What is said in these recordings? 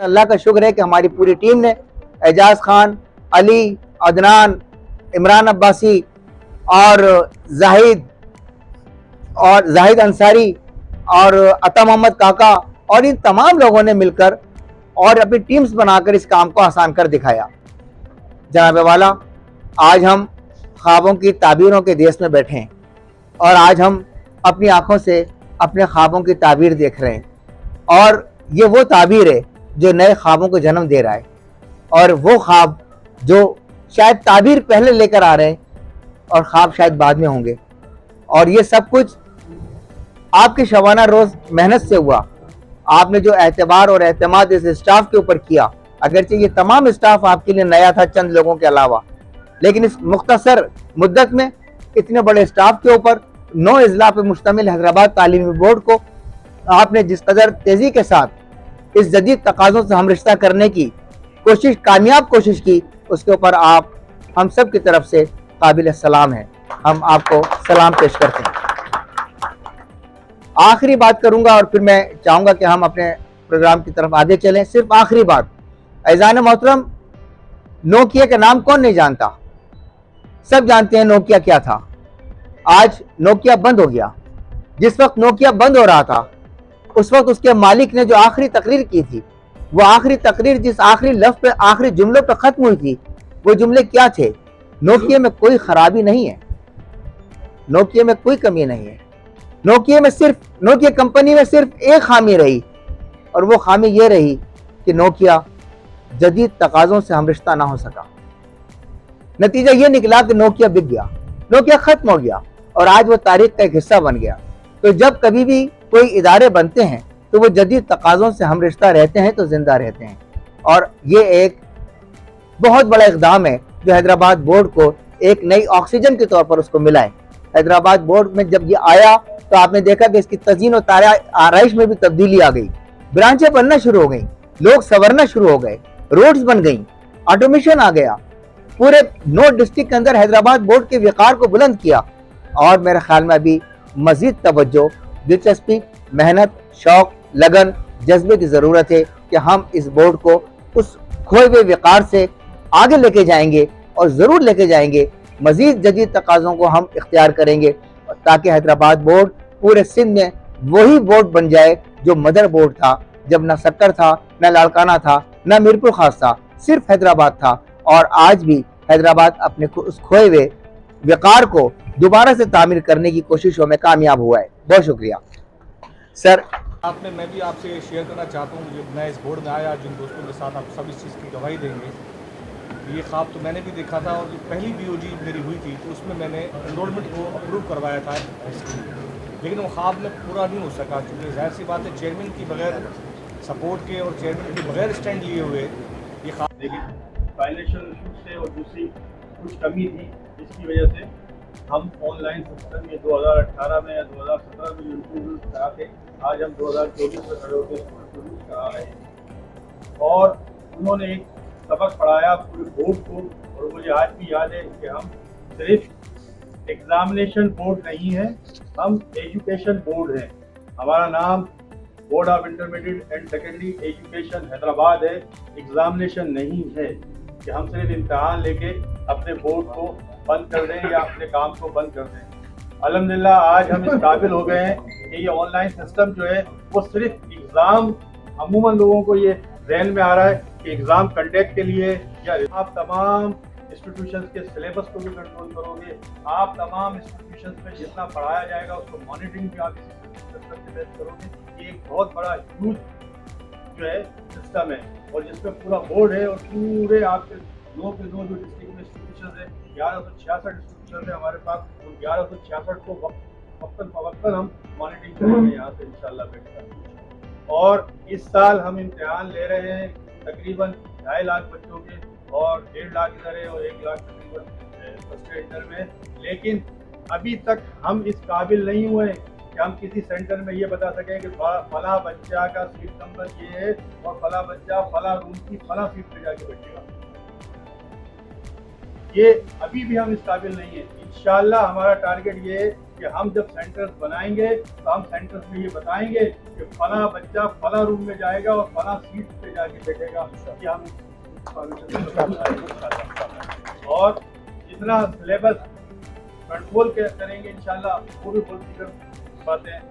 अल्लाह का शुक्र है कि हमारी पूरी टीम ने एजाज खान, अली, अदनान, इमरान अब्बासी और जाहिद अंसारी और अता मोहम्मद काका और इन तमाम लोगों ने मिलकर और अपनी टीम्स बनाकर इस काम को आसान कर दिखाया। जनाब वाला, आज हम ख्वाबों की ताबीरों के देश में बैठे हैं और आज हम अपनी आंखों से अपने ख्वाबों की ताबीर देख रहे हैं और ये वो ताबीर है जो नए ख्वाबों को जन्म दे रहा है और वो ख्वाब जो शायद ताबीर पहले लेकर आ रहे हैं और ख्वाब शायद बाद में होंगे। और ये सब कुछ आपके शबाना रोज मेहनत से हुआ। आपने जो एतबार और एतमाद इस स्टाफ के ऊपर किया, अगरचे ये तमाम स्टाफ आपके लिए नया था चंद लोगों के अलावा, लेकिन इस मुख्तसर मुद्दत में इतने बड़े स्टाफ के ऊपर 9 अजला पर मुश्तमिल हैदराबाद तालीमी बोर्ड को आपने जिस कदर तेजी के साथ इस जदीद तकाज़ों से हम रिश्ता करने की कोशिश, कामयाब कोशिश की, उसके ऊपर आप हम सब की तरफ से काबिल सलाम है। हम आपको सलाम पेश करते हैं। आखिरी बात करूंगा और फिर मैं चाहूंगा कि हम अपने प्रोग्राम की तरफ आगे चलें। सिर्फ आखिरी बात, ऐज़ान मोहतरम, नोकिया का नाम कौन नहीं जानता? सब जानते हैं नोकिया क्या था। आज नोकिया बंद हो गया। जिस वक्त नोकिया बंद हो रहा था उस वक्त उसके मालिक ने जो आखिरी तकरीर की थी, वो आखिरी तकरीर जिस आखिरी लफ्ज़ पे, आखिरी जुमलों पे खत्म हुई थी, वो जुमले क्या थे? नोकिया में कोई खराबी नहीं है, नोकिया में कोई कमी नहीं है, नोकिया कंपनी में सिर्फ एक खामी रही और वो खामी ये रही कि नोकिया जदीद तकाज़ों से हम रिश्ता ना हो सका। नतीजा ये निकला कि नोकिया बिक गया, नोकिया खत्म हो गया और आज वो तारीख का एक हिस्सा बन गया। तो जब कभी भी कोई इदारे बनते हैं तो वो जदीद तकाज़ों से हम रिश्ता रहते हैं तो जिंदा रहते हैं। और ये एक बहुत बड़ा इक़दाम है जो हैदराबाद बोर्ड को एक नई ऑक्सीजन के तौर पर उसको मिला है। हैदराबाद बोर्ड में जब ये आया तो आपने देखा कि इसकी तज़ीन और आराइश में भी तब्दीली आ गई, ब्रांचें बनना शुरू हो गई, लोग संवरना शुरू हो गए, रोड्स बन गई, ऑटोमेशन आ गया, पूरे 9 डिस्ट्रिक्ट के अंदर हैदराबाद बोर्ड के वक़ार को बुलंद किया। और मेरे ख्याल में अभी मजीद तवज्जो, दिलचस्पी, मेहनत, शौक, लगन, जज्बे की ज़रूरत है कि हम इस बोर्ड को उस खोए हुए वक़ार से आगे लेके जाएंगे और ज़रूर लेके जाएंगे। मज़ीद जदीद तकाज़ों को हम इख्तियार करेंगे ताकि हैदराबाद बोर्ड पूरे सिंध में वही बोर्ड बन जाए जो मदर बोर्ड था, जब ना सक्कर था, ना लाड़काना था, ना मीरपुर खास था, सिर्फ हैदराबाद था। और आज भी हैदराबाद अपने उस खोए हुए वक़ार को दोबारा से तामीर करने की कोशिशों में कामयाब हुआ है। बहुत शुक्रिया सर। आपने, मैं भी आपसे शेयर करना चाहता हूँ, जब मैं इस बोर्ड में आया, जिन दोस्तों के साथ आप सब इस चीज़ की गवाही देंगे, ये ख्वाब तो मैंने भी देखा था और जो पहली बीओजी मेरी हुई थी तो उसमें मैंने एनरोलमेंट को अप्रूव करवाया था, लेकिन वो ख्वाब में पूरा नहीं हो सका क्योंकि जाहिर सी बात है चेयरमैन की बगैर सपोर्ट के और चेयरमैन के बगैर स्टैंड लिए हुए ये ख्वाब, लेकिन फाइनेंशियल इशू से और दूसरी कुछ कमी थी, जिसकी वजह से हम ऑनलाइन सिस्टम में 2018 में या 2017 में जो इंप्रूवमेंट करा थे, आज हम 2024 में खड़े होकर इंप्रूवमेंट करा रहे हैं। और उन्होंने एक सबक पढ़ाया पूरे बोर्ड को, और मुझे आज भी याद है कि हम सिर्फ एग्जामिनेशन बोर्ड नहीं है, हम एजुकेशन बोर्ड है। हमारा नाम board of intermediate and secondary education Hyderabad है, एग्जामिनेशन नहीं है कि हम सिर्फ इम्तहान लेके अपने बोर्ड को बंद कर दें या अपने काम को बंद कर दें। अल्हम्दुलिल्लाह आज हम इस काबिल हो गए हैं कि ये ऑनलाइन सिस्टम जो है वो सिर्फ एग्ज़ाम, अमूमन लोगों को ये जहन में आ रहा है कि एग्ज़ाम कंडक्ट के लिए या आप तमाम इंस्टीट्यूशंस के सिलेबस को भी कंट्रोल करोगे, आप तमाम इंस्टीट्यूशंस में जितना पढ़ाया जाएगा उसको मॉनिटरिंग भी आप इसी सिस्टम के तहत करोगे। ये एक बहुत बड़ा ह्यूज जो है सिस्टम है और जिसमें पूरा बोर्ड है और पूरे आपके 9 के 9 जो डिस्ट्रिक्ट में इंस्टीट्यूशन है, 1166 इंस्टीट्यूशन है हमारे पास, उन 1166 को वक्तन फवक्तन हम मॉनिटरिंग करेंगे यहाँ से इंशाल्लाह बैठकर। और इस साल हम इम्तिहान ले रहे हैं तकरीबन 2.5 लाख बच्चों के, और 1.5 लाख इधर है और 1 लाख तकरीबन फर्स्ट इंटर में। लेकिन अभी तक हम इस काबिल नहीं हुए कि हम किसी सेंटर में ये बता सकें कि फला बच्चा का सीट नंबर ये है और फला बच्चा फला रूम की फला सीट पे जाके बैठेगा। ये अभी भी हम इस काबिल नहीं है। इंशाल्लाह हमारा टारगेट ये है कि हम जब सेंटर्स बनाएंगे तो हम सेंटर्स में ये बताएंगे कि फला बच्चा फला रूम में जाएगा और फला सीट पे जाके बैठेगा कि हम और जितना सिलेबस कंट्रोल करेंगे इंशाल्लाह वो भी बहुत दिक्कत बातें हैं।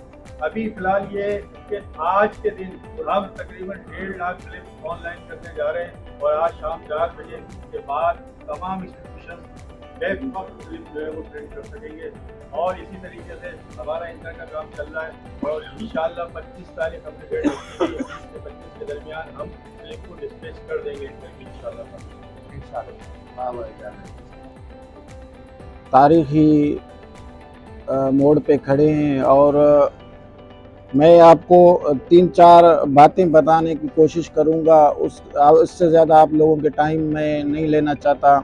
अभी फिलहाल ये कि आज के दिन हम तकरीबन 1.5 लाख क्लिप ऑनलाइन करने जा रहे हैं और आज शाम 4 बजे के बाद तमाम इंस्टीट्यूशन बैक ऑफ क्लिप जो है वो प्रिंट कर सकेंगे और इसी तरीके से हमारा इंटर का काम चल रहा है और इंशाल्लाह 25 तारीख हमने डेट रखी है, 20 से 25 के दरमियान हम क्लिप को डिस्पैच कर देंगे इंशाल्लाह। तारीखी मोड़ पे खड़े हैं और मैं आपको 3-4 बातें बताने की कोशिश करूंगा। उससे ज़्यादा आप लोगों के टाइम मैं नहीं लेना चाहता।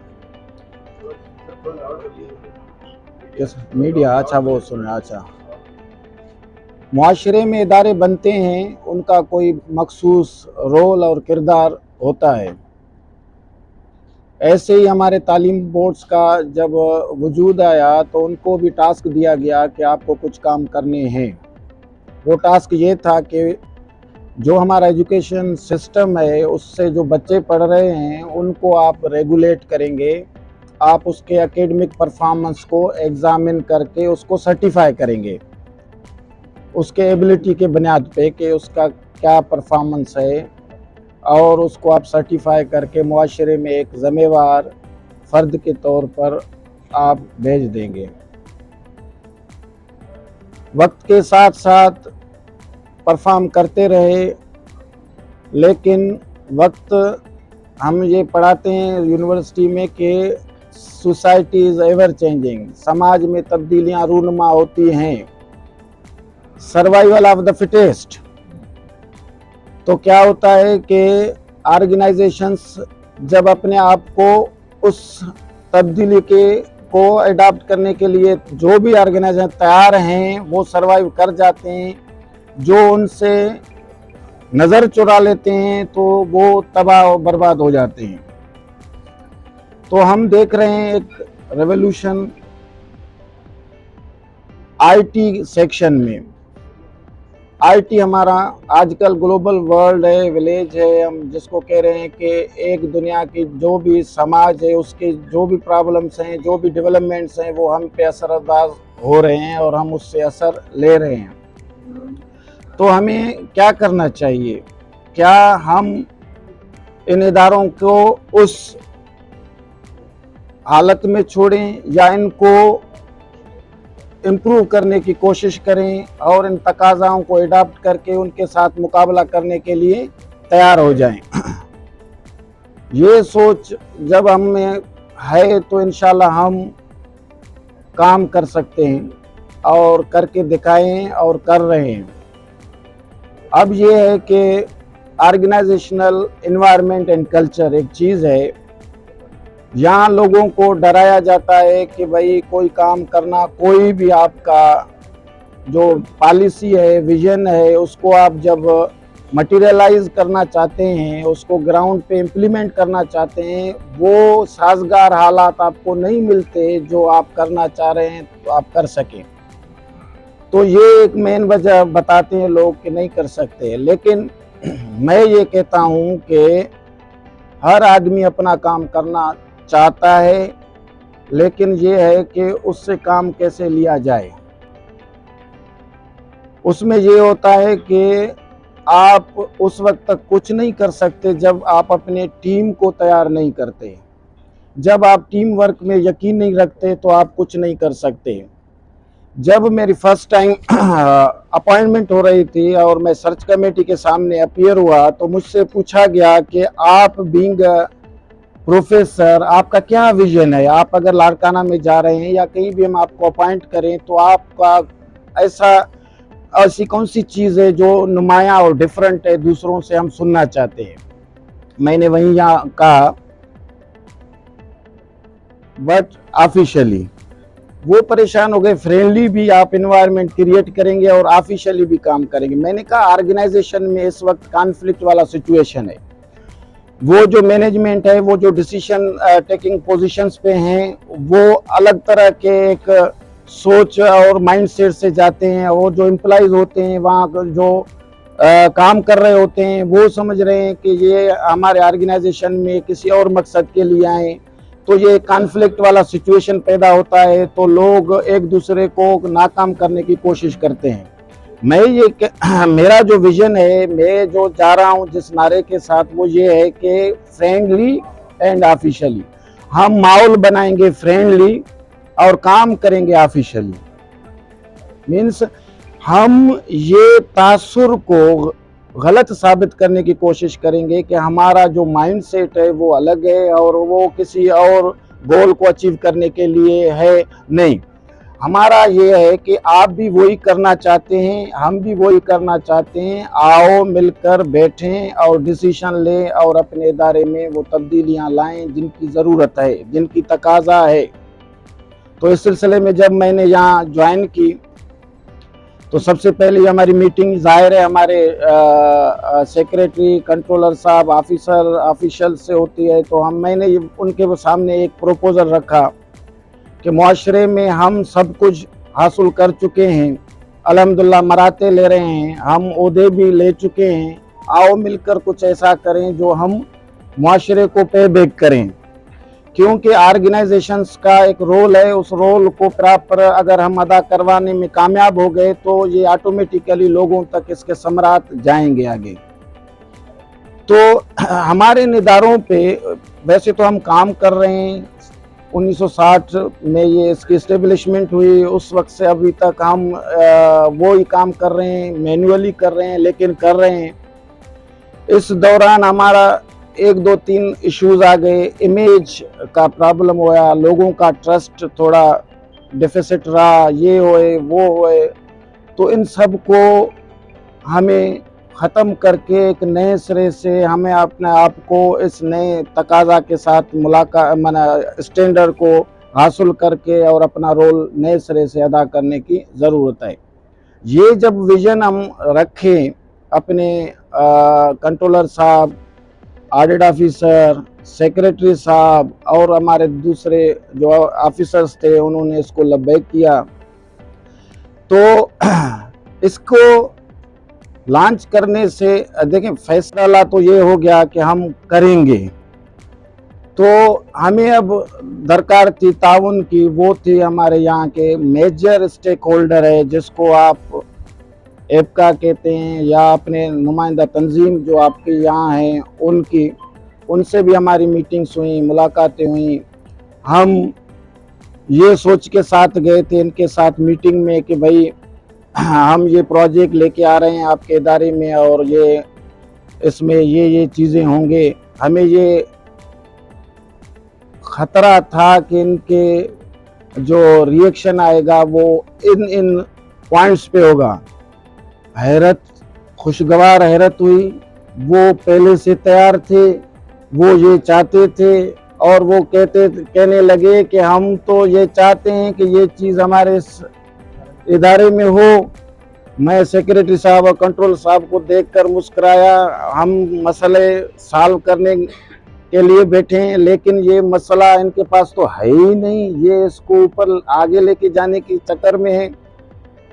मीडिया अच्छा वो सुने। अच्छा, मुआशरे में इदारे बनते हैं, उनका कोई मखसूस रोल और किरदार होता है। ऐसे ही हमारे तालीम बोर्ड्स का जब वजूद आया तो उनको भी टास्क दिया गया कि आपको कुछ काम करने हैं। वो टास्क ये था कि जो हमारा एजुकेशन सिस्टम है उससे जो बच्चे पढ़ रहे हैं उनको आप रेगुलेट करेंगे, आप उसके एकेडमिक परफॉर्मेंस को एग्ज़ामिन करके उसको सर्टिफाई करेंगे उसके एबिलिटी के बुनियाद पे कि उसका क्या परफॉर्मेंस है और उसको आप सर्टिफाई करके मुआशरे में एक ज़िम्मेवार फ़र्द के तौर पर आप भेज देंगे। वक्त के साथ साथ परफॉर्म करते रहे, लेकिन वक्त हम ये पढ़ाते हैं यूनिवर्सिटी में कि सोसाइटी इज़ एवर चेंजिंग, समाज में तब्दीलियाँ रूनुमा होती हैं, सर्वाइवल ऑफ द फिटेस्ट। तो क्या होता है कि ऑर्गेनाइजेशंस जब अपने आप को उस तब्दीली को अडॉप्ट करने के लिए जो भी ऑर्गेनाइजेशन तैयार हैं वो सरवाइव कर जाते हैं, जो उनसे नज़र चुरा लेते हैं तो वो तबाह और बर्बाद हो जाते हैं। तो हम देख रहे हैं एक रेवोल्यूशन आईटी सेक्शन में। आईटी हमारा आजकल ग्लोबल वर्ल्ड है, विलेज है, हम जिसको कह रहे हैं कि एक दुनिया की जो भी समाज है उसके जो भी प्रॉब्लम्स हैं, जो भी डेवलपमेंट्स हैं वो हम पे असरअंदाज हो रहे हैं और हम उससे असर ले रहे हैं। तो हमें क्या करना चाहिए? क्या हम इन इदारों को उस हालत में छोड़ें या इनको इम्प्रूव करने की कोशिश करें और इन तकाज़ाओं को अडॉप्ट करके उनके साथ मुकाबला करने के लिए तैयार हो जाएं? ये सोच जब हम में है तो इंशाल्लाह हम काम कर सकते हैं और करके दिखाएं और कर रहे हैं। अब ये है कि ऑर्गेनाइजेशनल एनवायरनमेंट एंड कल्चर एक चीज़ है, यहाँ लोगों को डराया जाता है कि भाई कोई काम करना, कोई भी आपका जो पॉलिसी है, विजन है, उसको आप जब मटेरियलाइज करना चाहते हैं, उसको ग्राउंड पे इम्प्लीमेंट करना चाहते हैं, वो साजगार हालात आपको नहीं मिलते जो आप करना चाह रहे हैं तो आप कर सकें। तो ये एक मेन वजह बताते हैं लोग कि नहीं कर सकते। लेकिन मैं ये कहता हूँ कि हर आदमी अपना काम करना चाहता है, लेकिन ये है कि उससे काम कैसे लिया जाए। उसमें ये होता है कि आप उस वक्त तक कुछ नहीं कर सकते जब आप अपने टीम को तैयार नहीं करते। जब आप टीम वर्क में यकीन नहीं रखते तो आप कुछ नहीं कर सकते। जब मेरी फर्स्ट टाइम अपॉइंटमेंट हो रही थी और मैं सर्च कमेटी के सामने अपीयर हुआ तो मुझसे पूछा गया कि आप बीइंग प्रोफेसर आपका क्या विजन है, आप अगर लाड़काना में जा रहे हैं या कहीं भी हम आपको अपॉइंट करें तो आपका ऐसी कौन सी चीज़ है जो नुमाया और डिफरेंट है, दूसरों से हम सुनना चाहते हैं। मैंने वहीं यहाँ कहा, बट ऑफिशियली वो परेशान हो गए। फ्रेंडली भी आप इन्वायरमेंट क्रिएट करेंगे और ऑफिशियली भी काम करेंगे। मैंने कहा ऑर्गेनाइजेशन में इस वक्त कॉन्फ्लिक्ट वाला सिचुएशन है। वो जो मैनेजमेंट है, वो जो डिसीजन टेकिंग पोजीशंस पे हैं, वो अलग तरह के एक सोच और माइंडसेट से जाते हैं, और जो एम्प्लॉइज होते हैं वहाँ जो काम कर रहे होते हैं वो समझ रहे हैं कि ये हमारे ऑर्गेनाइजेशन में किसी और मकसद के लिए आए, तो ये कॉन्फ्लिक्ट वाला सिचुएशन पैदा होता है, तो लोग एक दूसरे को नाकाम करने की कोशिश करते हैं। मेरा जो विजन है, मैं जो जा रहा हूँ जिस नारे के साथ, वो ये है कि फ्रेंडली एंड ऑफिशियली हम माहौल बनाएंगे, फ्रेंडली, और काम करेंगे ऑफिशियली। मीन्स हम ये तासुर को गलत साबित करने की कोशिश करेंगे कि हमारा जो माइंडसेट है वो अलग है और वो किसी और गोल को अचीव करने के लिए है। नहीं, हमारा ये है कि आप भी वही करना चाहते हैं, हम भी वही करना चाहते हैं, आओ मिलकर बैठें और डिसीजन लें और अपने इदारे में वो तब्दीलियां लाएं जिनकी ज़रूरत है, जिनकी तकाजा है। तो इस सिलसिले में जब मैंने यहाँ ज्वाइन की तो सबसे पहले हमारी मीटिंग ज़ाहिर है हमारे सेक्रेटरी, कंट्रोलर साहब, ऑफिशियल से होती है। तो मैंने उनके सामने एक प्रपोज़ल रखा कि मुआशरे में हम सब कुछ हासिल कर चुके हैं, अल्हम्दुलिल्लाह मराते ले रहे हैं, हम ओहदे भी ले चुके हैं, आओ मिलकर कुछ ऐसा करें जो हम मुआशरे को पे बैक करें। क्योंकि ऑर्गेनाइजेशंस का एक रोल है, उस रोल को प्रॉपर अगर हम अदा करवाने में कामयाब हो गए तो ये ऑटोमेटिकली लोगों तक इसके समरात जाएंगे आगे। तो हमारे निदारों पे वैसे तो हम काम कर रहे हैं, 1960 में ये इसकी इस्टेब्लिशमेंट हुई, उस वक्त से अभी तक हम वो ही काम कर रहे हैं, मैन्युअली कर रहे हैं, लेकिन कर रहे हैं। इस दौरान हमारा 1 2 3 इश्यूज आ गए, इमेज का प्रॉब्लम हुआ, लोगों का ट्रस्ट थोड़ा डिफिसिट रहा, ये होए वो होए। तो इन सब को हमें ख़त्म करके एक नए सिरे से हमें अपने आप को इस नए तकाजा के साथ स्टैंडर्ड को हासिल करके और अपना रोल नए सिरे से अदा करने की ज़रूरत है। ये जब विज़न हम रखें, अपने कंट्रोलर साहब, ऑडिट ऑफिसर, सेक्रेटरी साहब और हमारे दूसरे जो ऑफिसर्स थे, उन्होंने इसको लब्बैक किया। तो इसको लॉन्च करने से देखें फैसला तो ये हो गया कि हम करेंगे, तो हमें अब दरकार थी ताउन की। वो थी हमारे यहाँ के मेजर स्टेक होल्डर है, जिसको आप एपका कहते हैं, या अपने नुमाइंदा तंजीम जो आपके यहाँ हैं उनसे भी हमारी मीटिंग्स हुई, मुलाकातें हुई। हम ये सोच के साथ गए थे इनके साथ मीटिंग में कि भाई हम ये प्रोजेक्ट लेके आ रहे हैं आपके इदारे में और ये इसमें ये चीज़ें होंगे। हमें ये ख़तरा था कि इनके जो रिएक्शन आएगा वो इन पॉइंट्स पे होगा। खुशगवार हैरत हुई, वो पहले से तैयार थे, वो ये चाहते थे और वो कहने लगे कि हम तो ये चाहते हैं कि ये चीज़ हमारे इदारे में हो। मैं सेक्रेटरी साहब और कंट्रोल साहब को देखकर मुस्कुराया। हम मसले सॉल्व करने के लिए बैठे हैं, लेकिन ये मसला इनके पास तो है ही नहीं, ये इसको ऊपर आगे लेके जाने के चक्कर में है।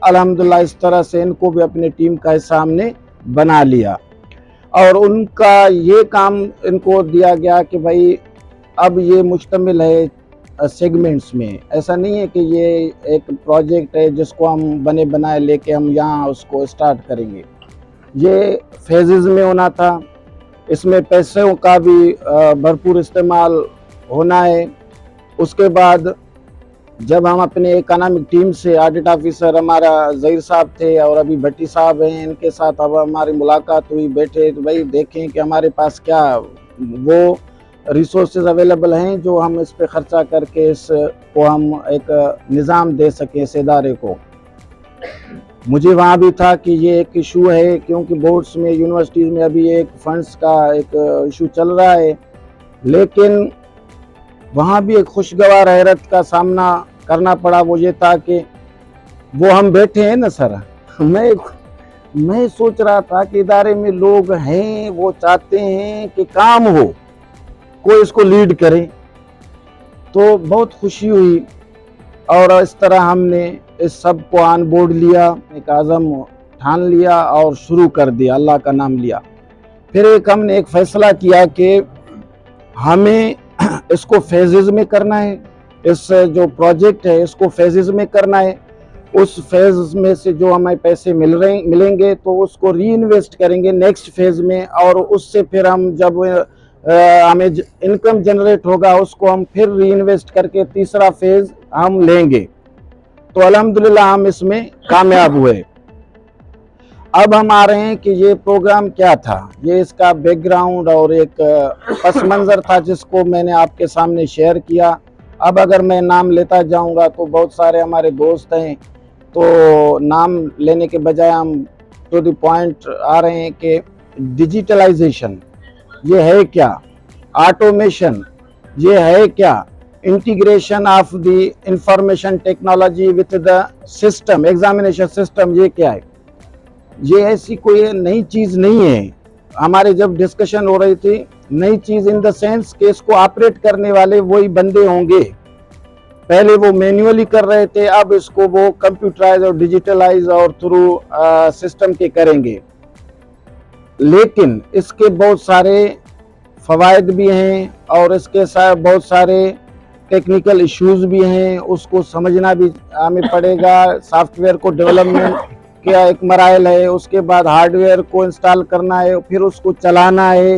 अल्हम्दुलिल्लाह इस तरह से इनको भी अपने टीम का हिस्सा हमने बना लिया और उनका ये काम इनको दिया गया कि भाई अब ये मुश्तमिल है सेगमेंट्स में। ऐसा नहीं है कि ये एक प्रोजेक्ट है जिसको हम बने बनाए लेके हम यहाँ उसको स्टार्ट करेंगे। ये फेजेस में होना था, इसमें पैसों का भी भरपूर इस्तेमाल होना है। उसके बाद जब हम अपने इकोनॉमिक टीम से, ऑडिट ऑफिसर हमारा ज़हीर साहब थे और अभी भट्टी साहब हैं, इनके साथ अब हमारी मुलाकात हुई, बैठे तो भाई देखें कि हमारे पास क्या वो रिसोर्सेज अवेलेबल हैं जो हम इस पे ख़र्चा करके इसको हम एक निज़ाम दे सकें इस इदारे को। मुझे वहाँ भी था कि ये एक इशू है, क्योंकि बोर्ड्स में, यूनिवर्सिटीज़ में अभी एक फंड्स का एक इशू चल रहा है, लेकिन वहाँ भी एक खुशगवार हैरत का सामना करना पड़ा। वो ये था कि वो हम बैठे हैं ना सर, मैं सोच रहा था कि इदारे में लोग हैं, वो चाहते हैं कि काम हो, कोई इसको लीड करे, तो बहुत खुशी हुई। और इस तरह हमने इस सब को ऑन बोर्ड लिया, एक आज़म ठान लिया और शुरू कर दिया, अल्लाह का नाम लिया। फिर हमने एक फैसला किया कि हमें इसको फेजेस में करना है, इस जो प्रोजेक्ट है इसको फेजेस में करना है। उस फेज में से जो हमें पैसे मिलेंगे तो उसको री इन्वेस्ट करेंगे नेक्स्ट फेज में, और उससे फिर हम जब हमें इनकम जनरेट होगा उसको हम फिर री इन्वेस्ट करके तीसरा फेज हम लेंगे। तो अल्हम्दुलिल्लाह हम इसमें कामयाब हुए। अब हम आ रहे हैं कि ये प्रोग्राम क्या था, ये इसका बैकग्राउंड और एक पस मंज़र था जिसको मैंने आपके सामने शेयर किया। अब अगर मैं नाम लेता जाऊंगा तो बहुत सारे हमारे दोस्त हैं, तो नाम लेने के बजाय हम टू द पॉइंट आ रहे हैं कि डिजिटलाइजेशन ये है क्या, ऑटोमेशन ये है क्या, integration of the information technology with the system, examination system ये क्या है। ये ऐसी कोई नई चीज़ नहीं है। हमारे जब डिस्कशन हो रही थी, नई चीज़ इन द सेंस कि इसको ऑपरेट करने वाले वही बंदे होंगे। पहले वो मैन्युअली कर रहे थे, अब इसको वो कंप्यूटराइज और डिजिटलाइज और थ्रू सिस्टम के करेंगे। लेकिन इसके बहुत सारे फ़वाइद भी हैं और इसके साथ बहुत सारे टेक्निकल इश्यूज भी हैं, उसको समझना भी हमें पड़ेगा। सॉफ्टवेयर को डेवलपमेंट क्या एक मराइल है, उसके बाद हार्डवेयर को इंस्टॉल करना है, फिर उसको चलाना है,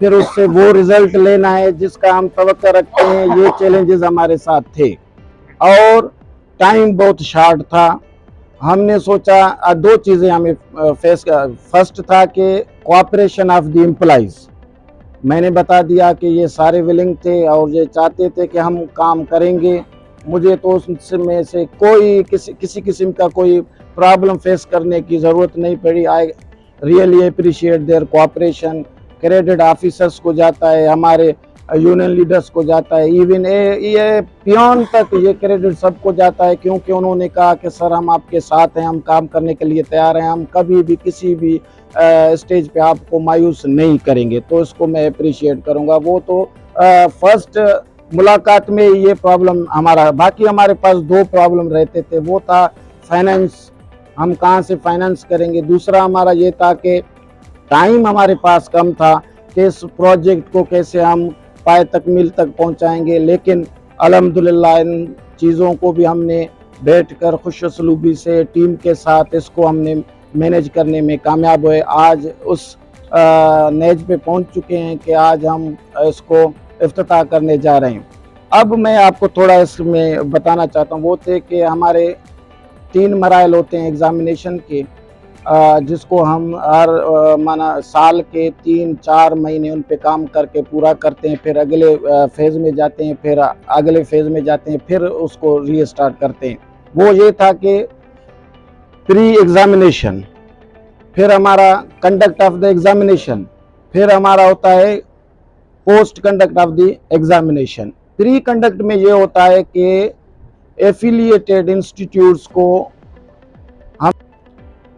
फिर उससे वो रिजल्ट लेना है जिसका हम तवक्को रखते हैं। ये चैलेंजेस हमारे साथ थे और टाइम बहुत शॉर्ट था। हमने सोचा दो चीज़ें हमें फेस, फर्स्ट था कि कोऑपरेशन ऑफ द एम्प्लॉइज। मैंने बता दिया कि ये सारे विलिंग थे और ये चाहते थे कि हम काम करेंगे। मुझे तो उसमें से कोई किसी किस्म का कोई प्रॉब्लम फेस करने की ज़रूरत नहीं पड़ी। I really appreciate their cooperation. Credit officers को जाता है, हमारे यूनियन लीडर्स को जाता है, इवन ये पियोन तक ये क्रेडिट सबको जाता है, क्योंकि उन्होंने कहा कि सर हम आपके साथ हैं, हम काम करने के लिए तैयार हैं, हम कभी भी किसी भी स्टेज पे आपको मायूस नहीं करेंगे। तो इसको मैं अप्रिशिएट करूँगा। वो तो फर्स्ट मुलाकात में ये प्रॉब्लम हमारा, बाकी हमारे पास दो प्रॉब्लम रहते थे। वो था फाइनेंस, हम कहाँ से फाइनेंस करेंगे। दूसरा हमारा ये था कि टाइम हमारे पास कम था कि इस प्रोजेक्ट को कैसे हम पाए तकमील तक पहुँचाएंगे। लेकिन अल्हम्दुलिल्लाह इन चीज़ों को भी हमने बैठकर खुशसलूबी से टीम के साथ इसको हमने मैनेज करने में कामयाब हुए। आज उस नेज पे पहुंच चुके हैं कि आज हम इसको इफ्तिताह करने जा रहे हैं। अब मैं आपको थोड़ा इसमें बताना चाहता हूँ। वो थे कि हमारे 3 मराइल होते हैं एग्ज़ामिनेशन के, जिसको हम हर माना साल के 3-4 महीने उन पे काम करके पूरा करते हैं, फिर अगले फेज़ में जाते हैं, फिर अगले फेज़ में जाते हैं, फिर उसको रीस्टार्ट करते हैं। वो ये था कि प्री एग्ज़ामिनेशन, फिर हमारा कंडक्ट ऑफ द एग्ज़ामिनेशन, फिर हमारा होता है post conduct of the examination. Pre conduct में ये होता है कि एफिलिएटेड इंस्टीट्यूट्स को हम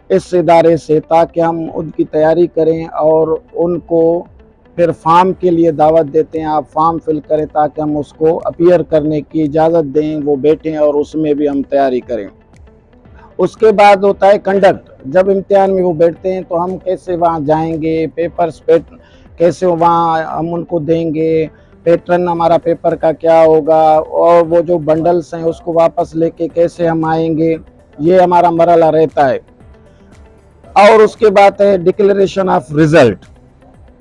इस इदारे से, ताकि हम उनकी तैयारी करें और उनको फिर फॉर्म के लिए दावत देते हैं, आप फॉर्म फिल करें ताकि हम उसको अपीयर करने की इजाज़त दें, वो बैठें और उसमें भी हम तैयारी करें। उसके बाद होता है कंडक्ट। जब इम्तिहान में वो बैठते हैं तो हम कैसे वहाँ जाएंगे, पेपर्स कैसे वहाँ हम उनको देंगे, पैटर्न हमारा पेपर का क्या होगा, और वो जो बंडल्स हैं उसको वापस लेके कैसे हम आएंगे, ये हमारा मरहला रहता है। और उसके बाद है डिक्लेरेशन ऑफ रिज़ल्ट,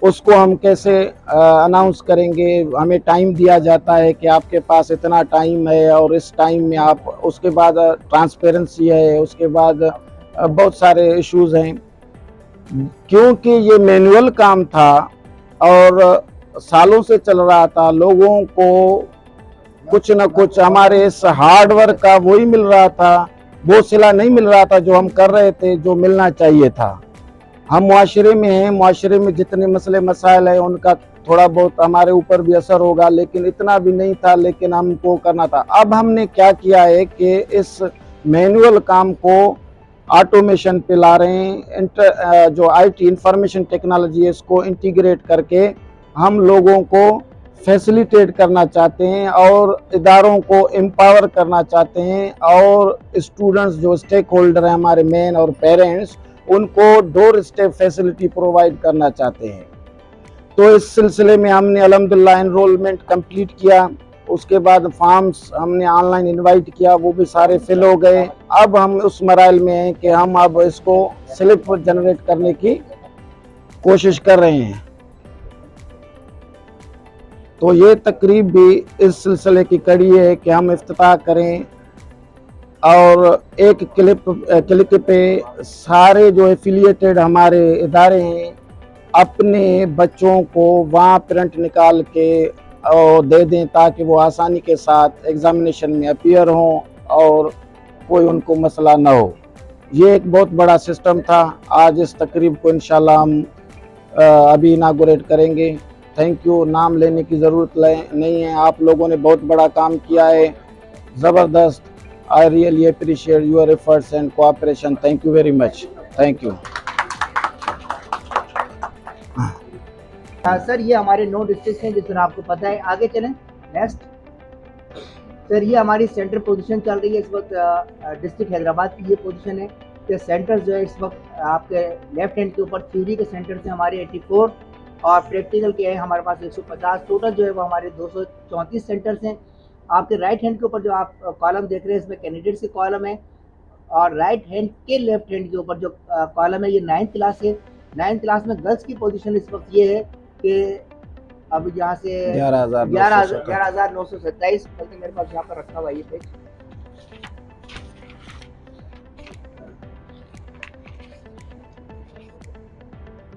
उसको हम कैसे अनाउंस करेंगे। हमें टाइम दिया जाता है कि आपके पास इतना टाइम है और इस टाइम में आप, उसके बाद ट्रांसपेरेंसी है, उसके बाद बहुत सारे इश्यूज़ हैं। क्योंकि ये मैनुअल काम था और सालों से चल रहा था, लोगों को कुछ न कुछ हमारे इस हार्ड वर्क का वही मिल रहा था, वो सिला नहीं मिल रहा था जो हम कर रहे थे, जो मिलना चाहिए था। हम मुआशरे में हैं, मुआशरे में जितने मसले मसाइल हैं उनका थोड़ा बहुत हमारे ऊपर भी असर होगा, लेकिन इतना भी नहीं था, लेकिन हमको करना था। अब हमने क्या किया है कि इस मैनुअल काम को ऑटोमेशन पे ला रहे हैं। जो IT इंफॉर्मेशन टेक्नोलॉजी है इसको इंटीग्रेट करके हम लोगों को फैसिलिटेट करना चाहते हैं और इदारों को एम्पावर करना चाहते हैं, और स्टूडेंट्स जो स्टेक होल्डर हैं हमारे मेन और पेरेंट्स, उनको डोर स्टेप फैसिलिटी प्रोवाइड करना चाहते हैं। तो इस सिलसिले में हमने अल्हम्दुलिल्लाह एनरोलमेंट कंप्लीट किया। उसके बाद फॉर्म्स हमने ऑनलाइन इनवाइट किया, वो भी सारे फिल हो गए। अब हम उस मराइल में हैं कि हम अब इसको स्लिप जनरेट करने की कोशिश कर रहे हैं। तो ये तकरीब भी इस सिलसिले की कड़ी है कि हम इफ्तिताह करें और एक क्लिक पे सारे जो एफिलिएटेड हमारे इदारे हैं अपने बच्चों को वहाँ प्रिंट निकाल के और दे दें, ताकि वो आसानी के साथ एग्जामिनेशन में अपीयर हों और कोई उनको मसला ना हो। ये एक बहुत बड़ा सिस्टम था। आज इस तकरीब को इंशाल्लाह हम अभी इनागोरेट करेंगे। थैंक यू, नाम लेने की ज़रूरत नहीं है, आप लोगों ने बहुत बड़ा काम किया है, ज़बरदस्त। I really appreciate your efforts and cooperation. Thank you very much. Thank you. Sir ये हमारे 9 डिस्ट्रिक्ट हैं जिस तरह आपको पता है। आगे चलें नेक्स्ट। सर ये हमारी सेंटर पोजीशन चल रही है इस वक्त। डिस्ट्रिक्ट हैदराबाद की ये पोजीशन है कि सेंटर जो है इस वक्त आपके लेफ्ट हैंड के ऊपर थ्योरी के सेंटर से हमारे 84 और प्रैक्टिकल के हैं हमारे पास 150। टोटल जो है वो हमारे 234 सेंटर्स हैं। आपके राइट हैंड के ऊपर जो आप कॉलम देख रहे हैं इसमें कैंडिडेट्स के कॉलम है, और राइट हैंड के लेफ्ट हैंड के ऊपर जो कॉलम है ये 9th क्लास है। 9th क्लास में गर्ल्स की पोजीशन इस वक्त ये है कि अब यहाँ से 11,927, बल्कि मेरे पास यहाँ पर रखा हुआ ये पेज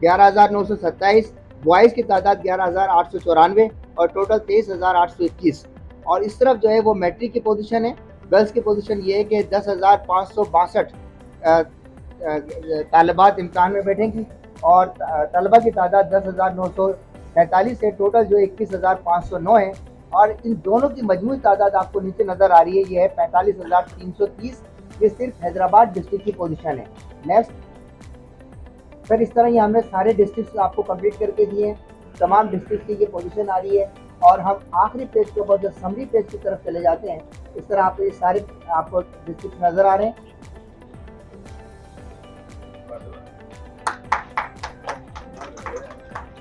11,927। बॉयज़ की तादाद 11,894 और टोटल 23,821। और इस तरफ जो है वो मैट्रिक की पोजीशन है। गर्ल्स की पोजीशन ये है कि 10,562 तालिबात इम्तहान में बैठेंगी और तलबा की तादाद 10,943 है। टोटल जो 21,509 है और इन दोनों की मजमूई तादाद आपको नीचे नज़र आ रही है, ये है 45,330। ये सिर्फ हैदराबाद डिस्ट्रिक्ट की पोजीशन है। नेक्स्ट फिर इस तरह ही हमने सारे डिस्ट्रिक्ट आपको कंप्लीट करके दिए हैं। तमाम डिस्ट्रिक्ट की ये पोजीशन आ रही है और हम आखिरी पेज के ऊपर जो समरी पेज की तरफ चले जाते हैं, इस तरह आपको ये सारे आपको डिस्ट्रिक्ट नज़र आ रहे हैं।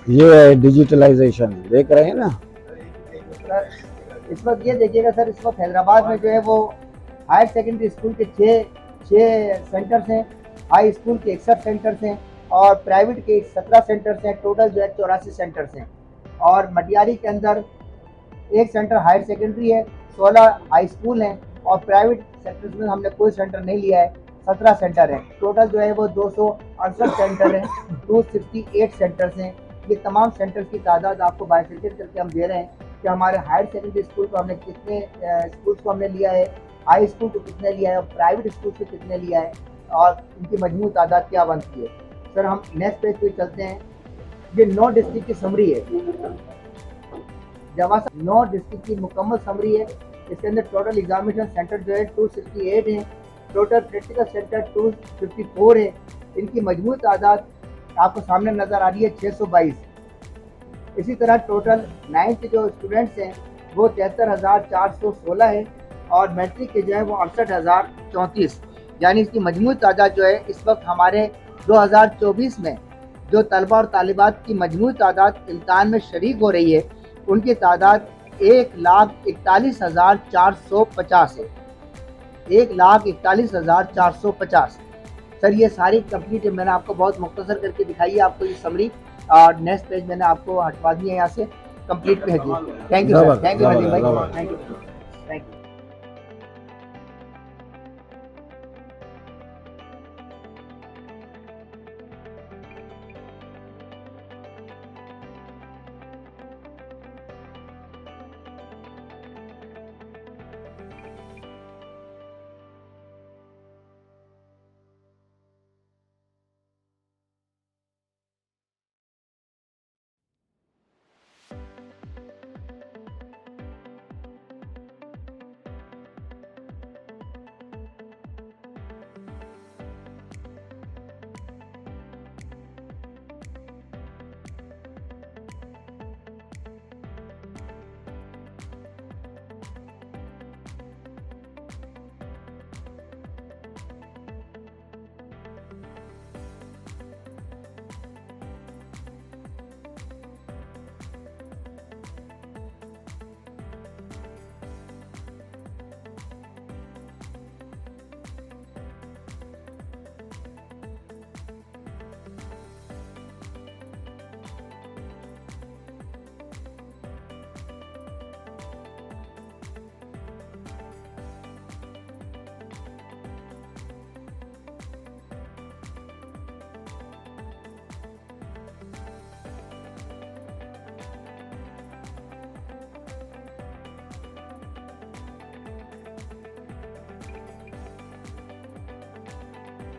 ये है डिजिटलाइजेशन, देख रहे हैं ना। सर इस वक्त ये देखिएगा सर, इस वक्त हैदराबाद में जो है वो हायर सेकेंडरी स्कूल के छः सेंटर्स हैं, हाई स्कूल के 61 सेंटर्स हैं और प्राइवेट के 17 सेंटर्स हैं। टोटल जो है 84 सेंटर्स हैं। और मटियारी के अंदर एक सेंटर हायर सेकेंडरी है, 16 हाई स्कूल हैं और प्राइवेट सेक्टर्स में हमने कोई सेंटर नहीं लिया है, 17 सेंटर हैं। टोटल जो है वो 268 सेंटर हैं, 268 सेंटर्स हैं। ये तमाम सेंटर्स की तादाद आपको बाइफिकेट करके हम दे रहे हैं कि हमारे हायर सेकेंडरी स्कूल को हमने कितने स्कूल्स को हमने लिया है, हाई स्कूल को कितने लिया है और प्राइवेट स्कूल को कितने लिया है और इनकी मजमू तादाद क्या बनती है। सर हम नेक्स्ट पेज पे चलते हैं। ये 9 डिस्ट्रिक्ट की समरी है, जवाब 9 डिस्ट्रिक्ट की मुकम्मल समरी है। इसके अंदर टोटल एग्जामिनेशन सेंटर जो है 268 है, टोटल प्रैक्टिकल सेंटर 254 है। इनकी मजमू तादाद आपको सामने नज़र आ रही है 622। इसी तरह टोटल 9th जो स्टूडेंट्स हैं वो 73,416 है और मैट्रिक के जो है वो 68,034। यानी इसकी मजमू तादाद जो है इस वक्त हमारे 2024 में जो तलबा और तालिबात की मजमू तादाद इम्तहान में शरीक हो रही है उनकी तादाद 1,41,450 है। 1,41,450। सर ये सारी कंप्लीट है, मैंने आपको बहुत मुख्तसर करके दिखाई है आपको ये समरी। और नेक्स्ट पेज मैंने आपको हटवा दिया है यहाँ से, कंप्लीट पे है जी। Thank you sir, thank you Nadeem भाई, thank you, thank you.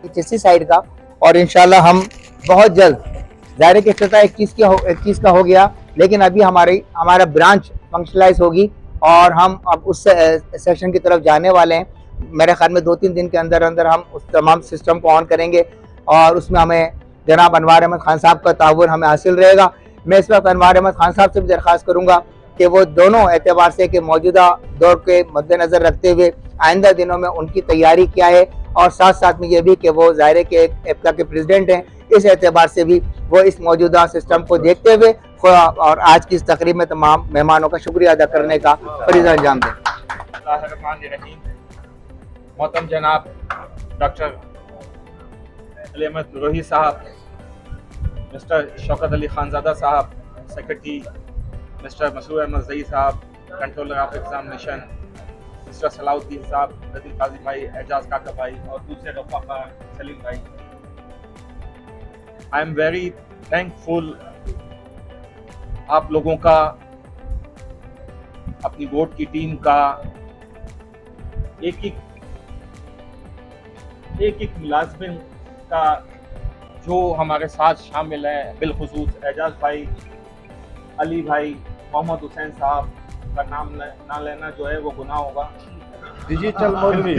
Chishti side का, और इंशाल्लाह हम बहुत जल्द, ज़ाहिर है कि इफ्तिताह 21 का हो गया, लेकिन अभी हमारा ब्रांच फंक्शनलाइज होगी और हम अब उस सेशन की तरफ जाने वाले हैं। मेरे ख्याल में 2-3 दिन के अंदर अंदर हम उस तमाम सिस्टम को ऑन करेंगे और उसमें हमें जनाब अनवार अहमद खान साहब का ताउन हमें हासिल रहेगा। मैं इस वक्त अनवार अहमद खान साहब से भी दरख्वास्त करूँगा कि वो दोनों एतबार से कि मौजूदा दौर के मद्देनज़र रखते हुए आइंदा दिनों में उनकी तैयारी क्या है, और साथ साथ में ये भी कि वो ज़ाहिर है कि एप्का के प्रेसिडेंट हैं, इस एतबार से भी वो इस मौजूदा सिस्टम को देखते हुए और आज की इस तकरीब में तमाम मेहमानों का शुक्रिया अदा करने का फरीज़ा अंजाम दें। मोहतरम जनाब डॉक्टर अली अहमद रोही साहब, मिस्टर शौकत अली खानज़ादा साहब सेक्रेटरी, मिस्टर मसूर अहमद जई साहब controller of examination, mister Salahuddin साहब, नदीम काजी भाई, एजाज काका भाई और दूसरे रफ़ाक़ा सलीम भाई, आई एम वेरी थैंकफुल आप लोगों का, अपनी बोर्ड की टीम का, एक मुलाज़िम का जो हमारे साथ शामिल है, बिलखुसूस एजाज भाई, अली भाई, मोहम्मद हुसैन साहब का नाम ना लेना जो है वो गुनाह होगा, डिजिटल मौलवी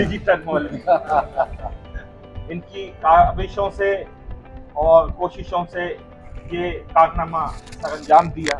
इनकी काविशों से और कोशिशों से ये कारनामा सरअंजाम दिया।